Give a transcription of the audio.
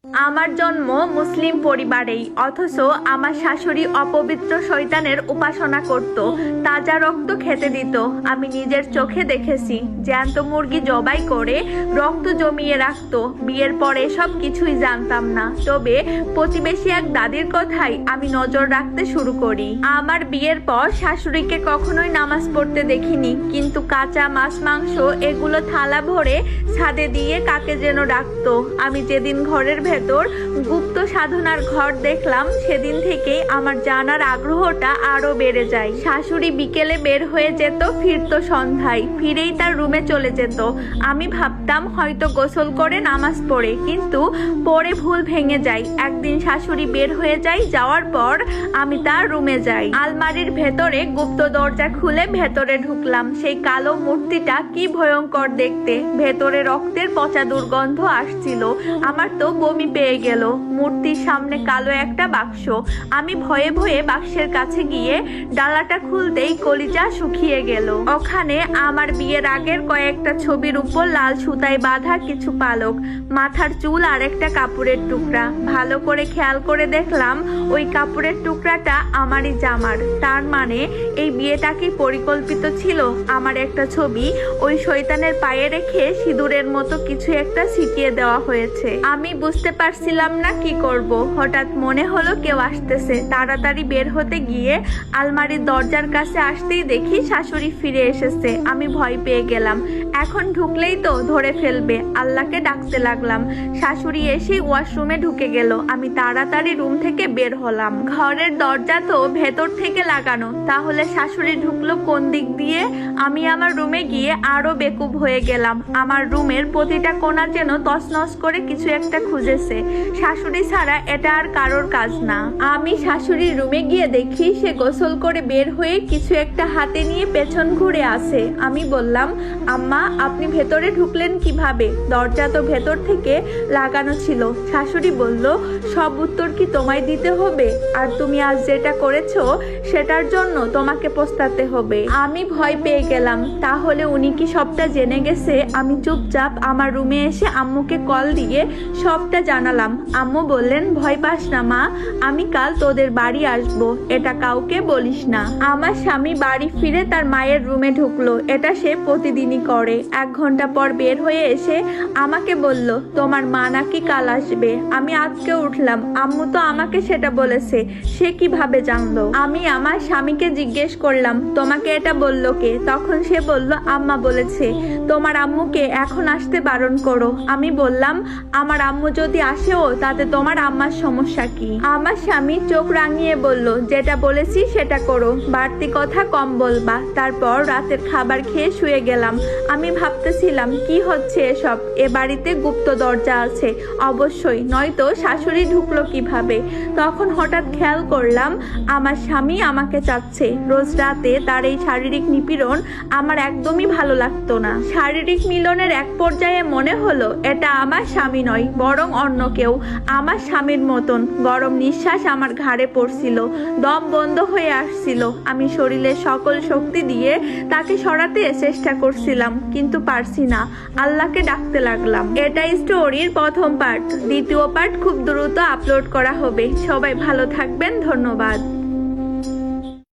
আমার জন্ম মুসলিম পরিবারেই, অথচ আমার শাশুড়ি অপবিত্র শয়তানের উপাসনা করত। তাজা রক্ত খেতে দিত। আমি নিজের চোখে দেখেছি জ্যান্ত মুরগি জবাই করে রক্ত জমিয়ে রাখতো। বিয়ের পরে সব কিছুই জানতাম না, তবে প্রতিবেশী এক দাদির কথাই আমি নজর রাখতে শুরু করি। আমার বিয়ের পর শাশুড়িকে কখনোই নামাজ পড়তে দেখিনি, কিন্তু কাঁচা মাছ মাংস এগুলো থালা ভরে ছাদে দিয়ে কাকে যেন ডাকতো। আমি যেদিন ঘরের ভেতর গুপ্ত সাধনার ঘর দেখলাম, সেদিন থেকেই আমার জানার আগ্রহটা আরো বেড়ে যায়। শাশুড়ি বিকেলে বের হয়ে যেত, ফিরতো সন্ধ্যায়, ফিরেই তার রুমে চলে যেত। আমি ভাবতাম হয়তো গোসল করে নামাজ পড়ে, কিন্তু পরে ভুল ভেঙে যায়। একদিন শাশুড়ি বের হয়ে যায়, যাওয়ার পর আমি তার রুমে যাই। আলমারির ভেতরে গুপ্ত দরজা খুলে ভেতরে ঢুকলাম। সেই কালো মূর্তিটা কি ভয়ঙ্কর দেখতে, ভেতরে রক্তের পচা দুর্গন্ধ আসছিল। আমার তো বমি পেয়ে গেল। মূর্তির সামনে কালো একটা বাক্স। আমি ভয়ে ভয়ে বাক্সের কাছে গিয়ে ডালাটা খুলতেই কলিজা শুকিয়ে গেল। ওখানে আমার বিয়ের আগের কয়েকটা ছবির উপর লাল সুতায় বাঁধা কিছু পালক, মাথার চুল আর একটা কাপড়ের টুকরা। ভালো করে খেয়াল করে দেখলাম ওই কাপড়ের টুকরাটা আমারই জামার। তার মানে এই বিয়েটা কি পরিকল্পিত ছিল? আমার একটা ছবি ওই শয়তানের পায়ে রেখে সিঁদুরের মতো কিছু একটা ছিটিয়ে দেওয়া হয়েছে। আমি বুঝতে পারছিলাম না কি করব। হঠাৎ মনে হলো কেউ আসতেছে। তাড়াতাড়ি বের হতে গিয়ে আলমারির দরজার কাছে আসতেই দেখি শাশুড়ি ফিরে এসেছে। আমি ভয় পেয়ে গেলাম, এখন ঢুকলেই তো ধরে ফেলবে। আল্লাহকে ডাকতে লাগলাম। শাশুড়ি এসে ওয়াশরুমে ঢুকে গেল। আমি তাড়াতাড়ি রুম থেকে বের হলাম। ঘরের দরজা তো ভেতর থেকে লাগানো, তাহলে শাশুড়ি ঢুকলো কোন দিক দিয়ে? আমি আমার রুমে গিয়ে আরো বেকুব হয়ে গেলাম। আমার রুমের প্রতিটা কোণা যেন তছনছ করে কিছু একটা খুঁজেছে। শাশুড়ি ছাড়া এটা আর কারোর কাজ না। আমি শাশুড়ির রুমে গিয়ে দেখি সে গোসল করে বের হয়ে কিছু একটা হাতে নিয়ে পেছন ঘুরে আসে। আমি বললাম, আম্মা আপনি ভেতরে ঢুকলেন কিভাবে? দরজা তো ভেতর থেকে লাগানো ছিল। শাশুড়ি বলল, সব উত্তর কি তোমায় দিতে হবে? আর তুমি আজ যেটা করেছো সেটার জন্য তোমাকে পস্তাতে হবে। আমি ভয় পেয়ে গেলাম, তাহলে উনি কি সবটা জেনে গেছে? আমি চুপচাপ আমার রুমে এসে আম্মুকে কল দিয়ে সবটা জানালাম। আম্মু বললেন, ভয় পাস না মা, আমি কাল তোদের বাড়ি আসবো, এটা কাউকে বলিস না। আমার স্বামী বাড়ি ফিরে তার মায়ের রুমে ঢুকলো। এটা সে প্রতিদিনই করে। 1 ঘন্টা পর বের হয়ে এসে আমাকে বলল, তোমার মা নাকি কাল আসবে। আমি আজকে উঠলাম, আম্মু তো আমাকে সেটা বলেছে, সে কিভাবে জানলো? আমি আমার স্বামীকে জিজ্ঞেস করলাম, তোমাকে এটা বললো কে? তখন সে বলল, আম্মা বলেছে তোমার আম্মুকে এখন আসতে বারণ করো। আমি বললাম, আমার আম্মু যদি আসেও তাতে তোমার আম্মার সমস্যা কি? আমার স্বামী চোখ রাঙিয়ে বলল, যেটা বলেছি সেটা করো, বাড়তি কথা কম বলবা। তারপর রাতের খাবার খেয়ে শুয়ে গেলাম। আমি ভাবতেছিলাম কি হচ্ছে এসব? এ বাড়িতে গুপ্ত দরজা আছে অবশ্যই, নয়তো শাশুড়ি ঢুকলো কিভাবে? তখন হঠাৎ খেয়াল করলাম আমার স্বামী আমাকে চাচ্ছে। রোজ রাতে তার এই শারীরিক নিপীড়ন আমার একদমই ভালো লাগতো না। শারীরিক মিলনের এক পর্যায়ে মনে হলো এটা আমার স্বামী নয়, বরং অন্য কেউ। আমার স্বামীর মতন গরম নিঃশ্বাস আমার ঘাড়ে পড়ছিল, দম বন্ধ হয়ে আসছিল। আমি শরীরের সকল শক্তি দিয়ে তাকে সরাতে চেষ্টা করছিলাম, কিন্তু পারছি না। আল্লাহকে ডাকতে লাগলাম। এটাই স্টোরির প্রথম পার্ট। দ্বিতীয় পার্ট খুব দ্রুত আপলোড করা হবে। সবাই ভালো থাকবেন, ধন্যবাদ।